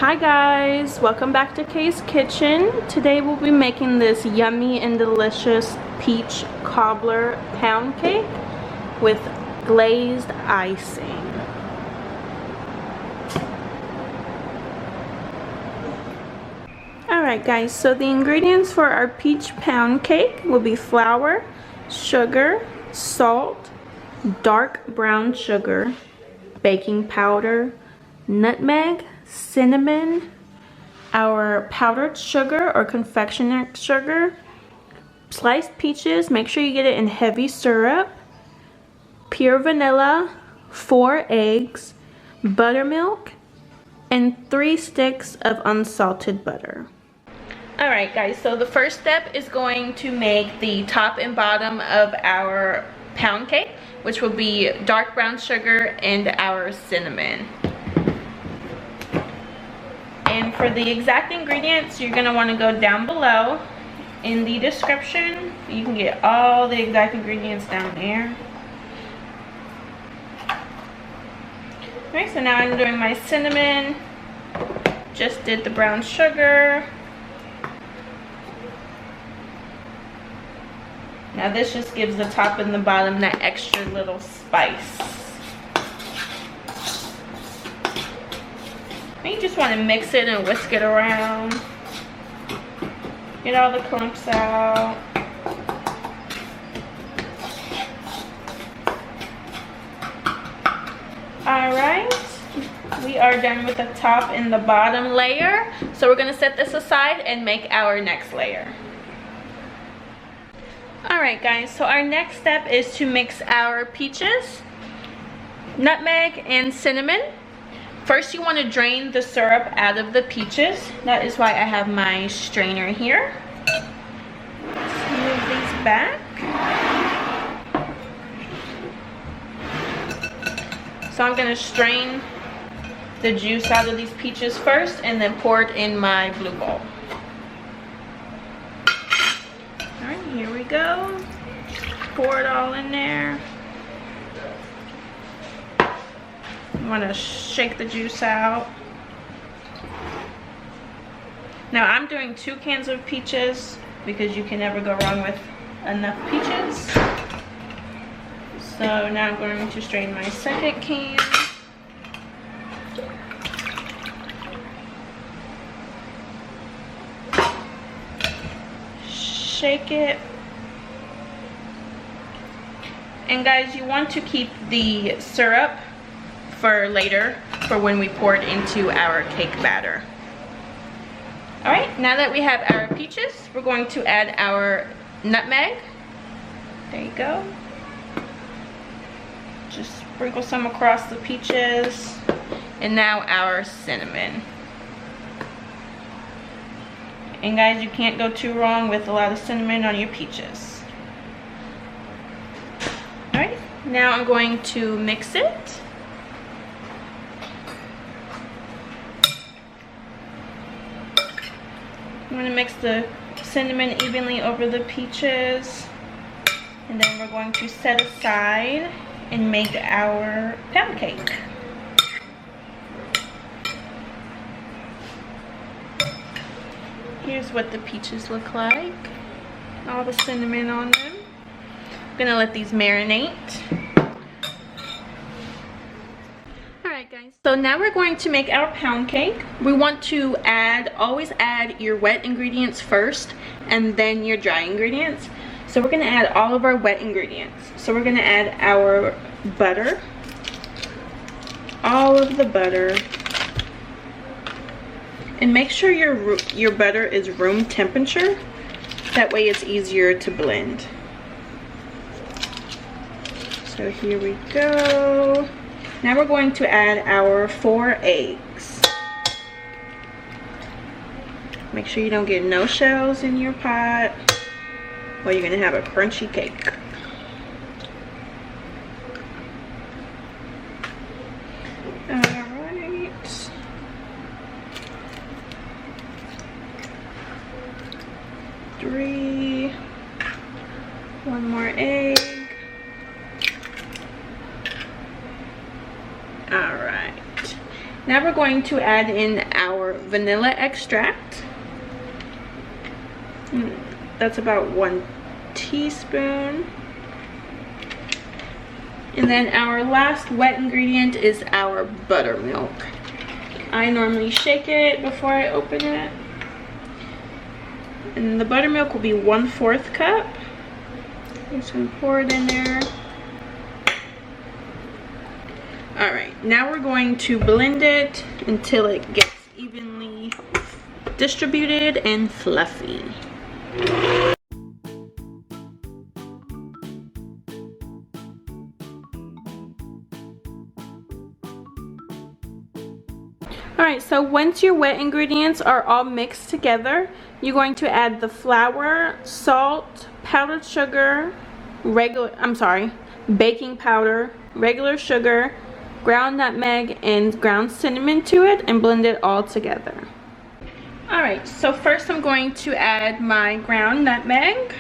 Hi guys, welcome back to Kay's Kitchen. Today we'll be making this yummy and delicious peach cobbler pound cake with glazed icing. Alright guys, so the ingredients for our peach pound cake will be flour, sugar, salt, dark brown sugar, baking powder, nutmeg, cinnamon, our powdered sugar or confectioner sugar, sliced peaches, make sure you get it in heavy syrup, pure vanilla, 4 eggs, buttermilk, and 3 sticks of unsalted butter. Alright guys, so the first step is going to make the top and bottom of our pound cake, which will be dark brown sugar and our cinnamon. And for the exact ingredients, you're going to want to go down below in the description. You can get all the exact ingredients down there. Alright, so now I'm doing my cinnamon. Just did the brown sugar. Now this just gives the top and the bottom that extra little spice. And you just want to mix it and whisk it around. Get all the clumps out. Alright, we are done with the top and the bottom layer. So we're going to set this aside and make our next layer. Alright guys, so our next step is to mix our peaches, nutmeg, and cinnamon. First you want to drain the syrup out of the peaches. That is why I have my strainer here. Let's move these back. So I'm going to strain the juice out of these peaches first and then pour it in my blue bowl. Alright, here we go. Pour it all in there. You want to shake the juice out. Now I'm doing 2 cans of peaches because you can never go wrong with enough peaches. So now I'm going to strain my second can. Shake it. And guys, you want to keep the syrup for later, for when we pour it into our cake batter. Alright, now that we have our peaches, we're going to add our nutmeg. There you go. Just sprinkle some across the peaches. And now our cinnamon. And guys, you can't go too wrong with a lot of cinnamon on your peaches. Alright, now I'm going to mix it. I'm going to mix the cinnamon evenly over the peaches. And then we're going to set aside and make our pound cake. Here's what the peaches look like. All the cinnamon on them. I'm going to let these marinate. Alright guys, so now we're going to make our pound cake. We want to always add your wet ingredients first and then your dry ingredients. So we're going to add all of our wet ingredients. So we're going to add our butter, all of the butter, and make sure your butter is room temperature. That way it's easier to blend. So here we go. Now we're going to add our 4 eggs. Make sure you don't get no shells in your pot, or you're going to have a crunchy cake. Alright. Three. 1 more egg. Alright. Now we're going to add in our vanilla extract. That's about 1 teaspoon. And then our last wet ingredient is our buttermilk. I normally shake it before I open it. And the buttermilk will be 1/4 cup. I'm just gonna pour it in there. All right, now we're going to blend it until it gets evenly distributed and fluffy. Alright, so once your wet ingredients are all mixed together, you're going to add the flour, salt, powdered sugar, baking powder, regular sugar, ground nutmeg, and ground cinnamon to it and blend it all together. Alright, so first I'm going to add my ground nutmeg.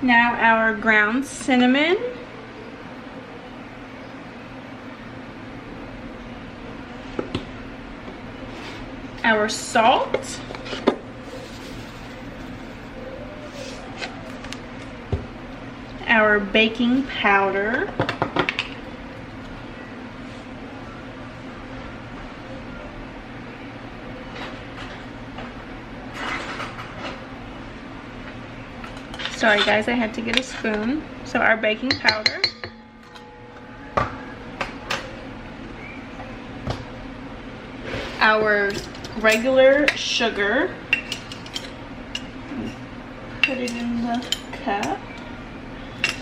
Now our ground cinnamon. Our salt. Our baking powder. Sorry guys, I had to get a spoon. So our baking powder. Our regular sugar. Put it in the cup.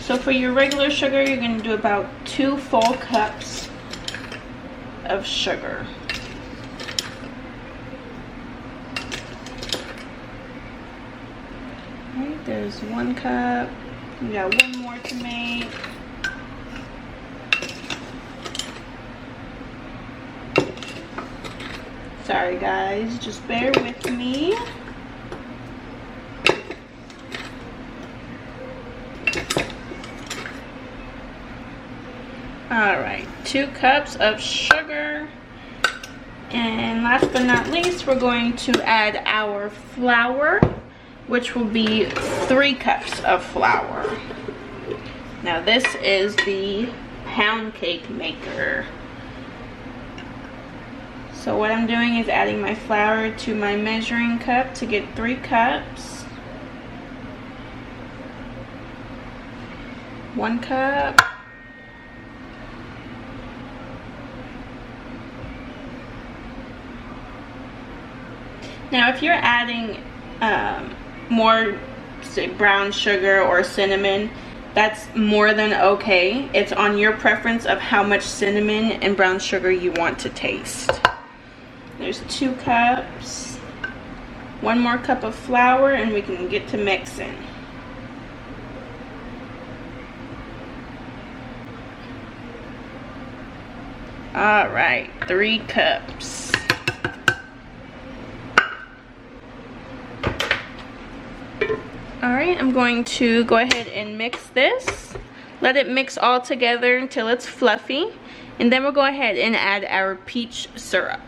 So for your regular sugar, you're going to do about 2 full cups of sugar. Alright, there's 1 cup. We got 1 more to make. Sorry guys, just bear with me. Alright, 2 cups of sugar. And last but not least, we're going to add our flour, which will be 3 cups of flour. Now this is the pound cake maker. So what I'm doing is adding my flour to my measuring cup to get 3 cups. 1 cup. Now if you're adding more, say, brown sugar or cinnamon, that's more than okay. It's on your preference of how much cinnamon and brown sugar you want to taste. There's 2 cups. 1 more cup of flour and we can get to mixing. Alright, 3 cups. Alright, I'm going to go ahead and mix this. Let it mix all together until it's fluffy. And then we'll go ahead and add our peach syrup.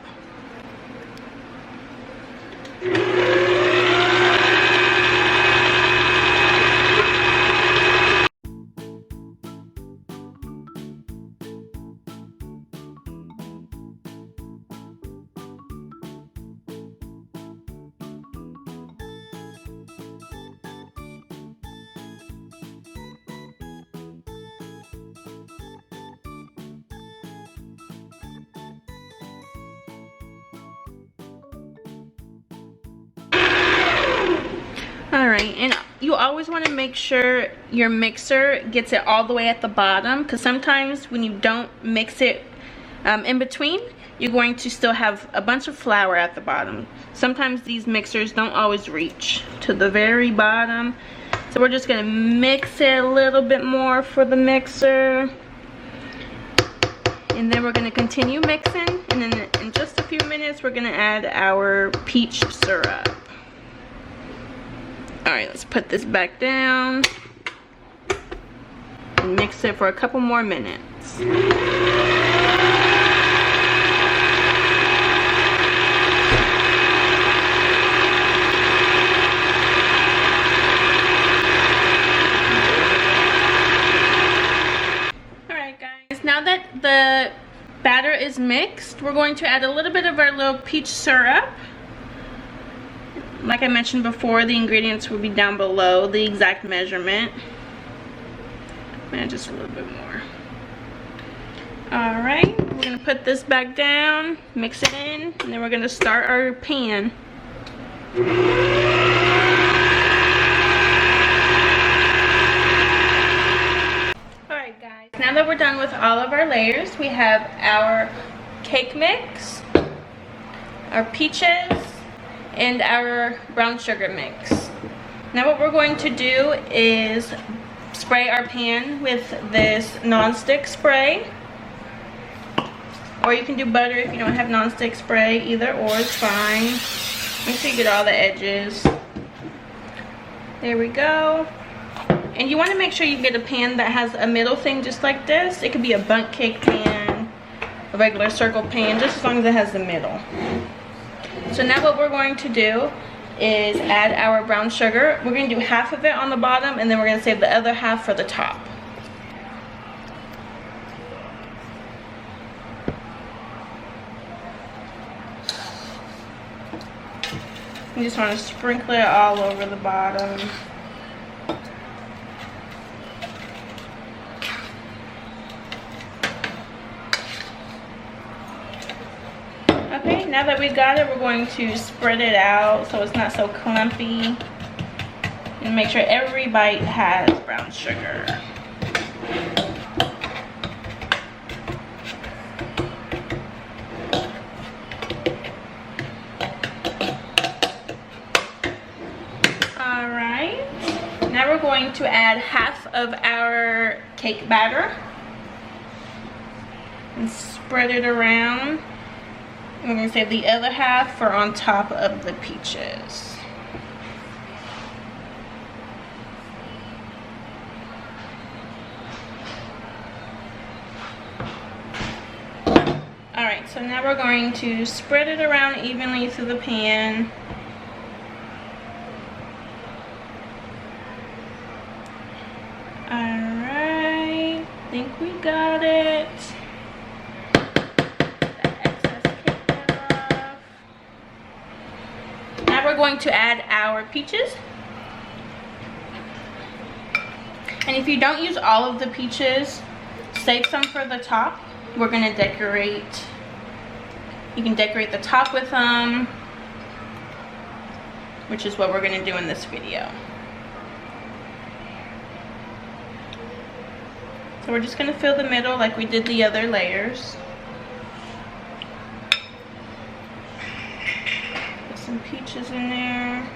Alright, and you always want to make sure your mixer gets it all the way at the bottom, because sometimes when you don't mix it in between, you're going to still have a bunch of flour at the bottom. Sometimes these mixers don't always reach to the very bottom, so we're just going to mix it a little bit more for the mixer. And then we're going to continue mixing, and then in just a few minutes we're going to add our peach syrup. Alright, let's put this back down and mix it for a couple more minutes. Now that the batter is mixed, we're going to add a little bit of our little peach syrup. Like I mentioned before, the ingredients will be down below, the exact measurement. And just a little bit more. Alright, we're going to put this back down, mix it in, and then we're going to start our pan. Now that we're done with all of our layers, we have our cake mix, our peaches, and our brown sugar mix. Now what we're going to do is spray our pan with this non-stick spray. Or you can do butter if you don't have non-stick spray. Either or is fine. Make sure you get all the edges. There we go. And you want to make sure you get a pan that has a middle thing just like this. It could be a bundt cake pan, a regular circle pan, just as long as it has the middle. So now what we're going to do is add our brown sugar. We're going to do half of it on the bottom, and then we're going to save the other half for the top. You just want to sprinkle it all over the bottom. Okay, now that we got it, we're going to spread it out so it's not so clumpy. And make sure every bite has brown sugar. Alright, now we're going to add half of our cake batter and spread it around. We're going to save the other half for on top of the peaches. Alright, so now we're going to spread it around evenly through the pan. Alright, I think we got it. We're going to add our peaches, and if you don't use all of the peaches, save some for the top. We're going to decorate. You can decorate the top with them, which is what we're going to do in this video. So we're just going to fill the middle like we did the other layers. Some peaches in there.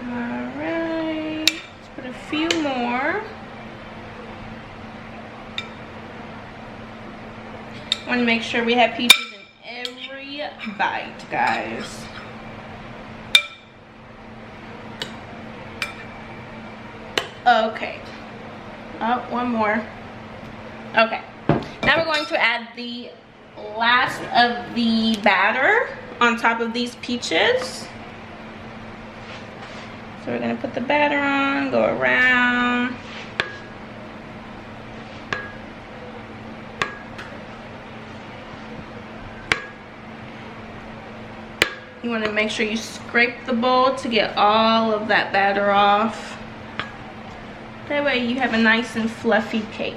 Alright, let's put a few more. I want to make sure we have peaches in every bite, guys. Okay. Oh, one more. Okay. Now we're going to add the last of the batter on top of these peaches. So we're going to put the batter on, go around. You want to make sure you scrape the bowl to get all of that batter off. That way you have a nice and fluffy cake.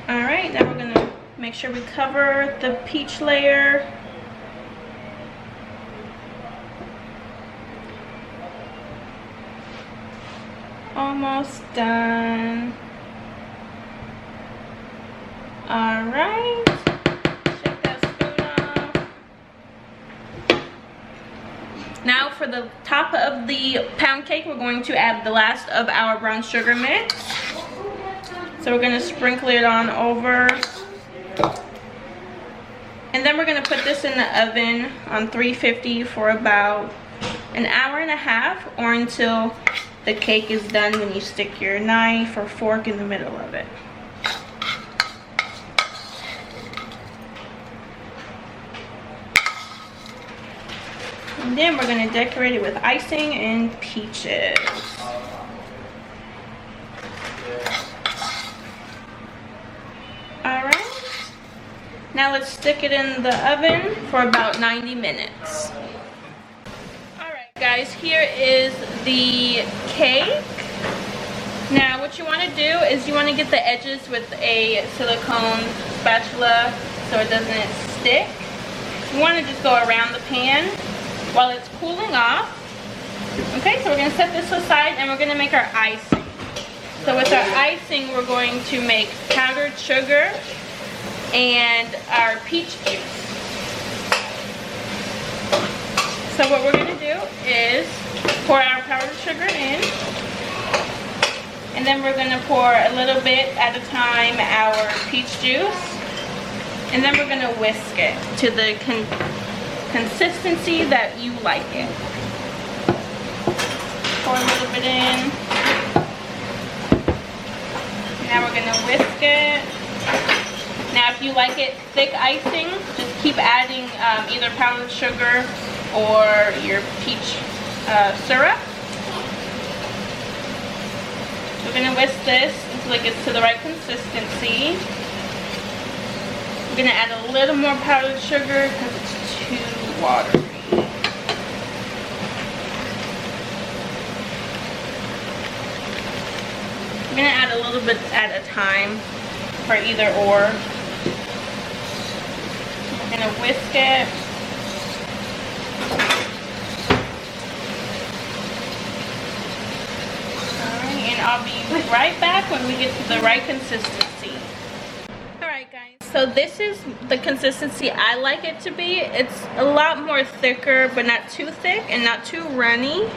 Alright, now we're going to make sure we cover the peach layer. Almost done. Alright. Shake that spoon off. Now for the top of the pound cake, we're going to add the last of our brown sugar mix. So we're going to sprinkle it on over. And then we're going to put this in the oven on 350 for about an hour and a half, or until the cake is done when you stick your knife or fork in the middle of it. And then we're going to decorate it with icing and peaches. Alright. Now let's stick it in the oven for about 90 minutes. Alright guys, here is the cake. Now what you want to do is you want to get the edges with a silicone spatula so it doesn't stick. You want to just go around the pan while it's cooling off. Okay, so we're going to set this aside and we're going to make our icing. So with our icing, we're going to make powdered sugar and our peach juice. So what we're going to do is pour our powdered sugar in, and then we're going to pour a little bit at a time our peach juice, and then we're going to whisk it to the consistency that you like it. Pour a little bit in. Now we're going to whisk it. Now if you like it thick icing, just keep adding either powdered sugar or your peach syrup. We're going to whisk this until it gets to the right consistency. We're going to add a little more powdered sugar because it's too watery. I'm going to add a little bit at a time for either or. We're going to whisk it. Alright, and I'll be right back when we get to the right consistency. Alright guys, so this is the consistency I like it to be. It's a lot more thicker, but not too thick and not too runny.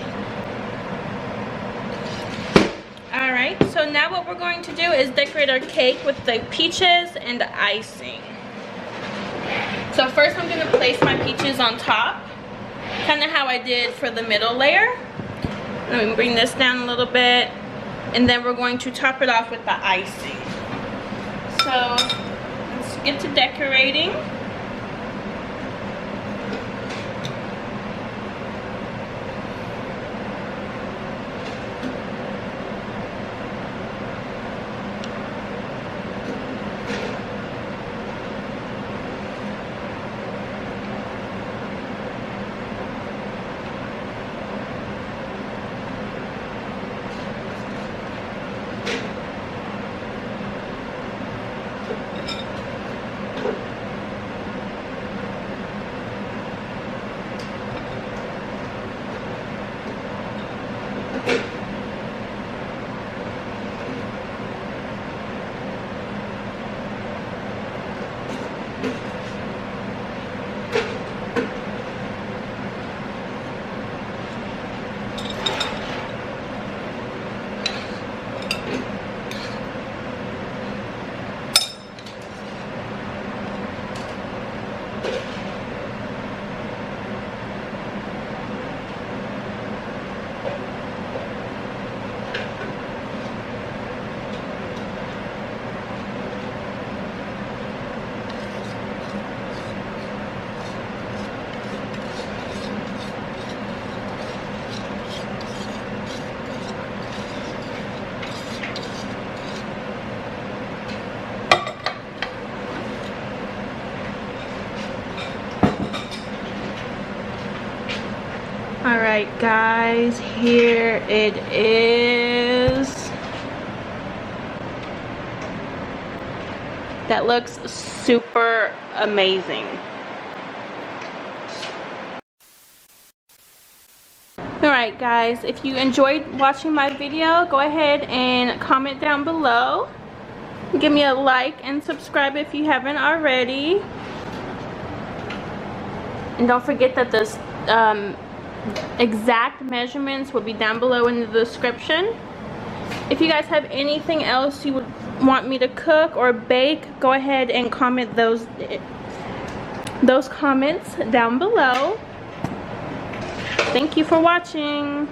Alright, so now what we're going to do is decorate our cake with the peaches and the icing. So first I'm going to place my peaches on top, kind of how I did for the middle layer. Let me bring this down a little bit, and then we're going to top it off with the icing. So let's get to decorating. Alright guys, here it is. That looks super amazing. Alright guys, if you enjoyed watching my video, go ahead and comment down below. Give me a like and subscribe if you haven't already. And don't forget that this exact measurements will be down below in the description. If you guys have anything else you would want me to cook or bake, go ahead and comment those comments down below. Thank you for watching.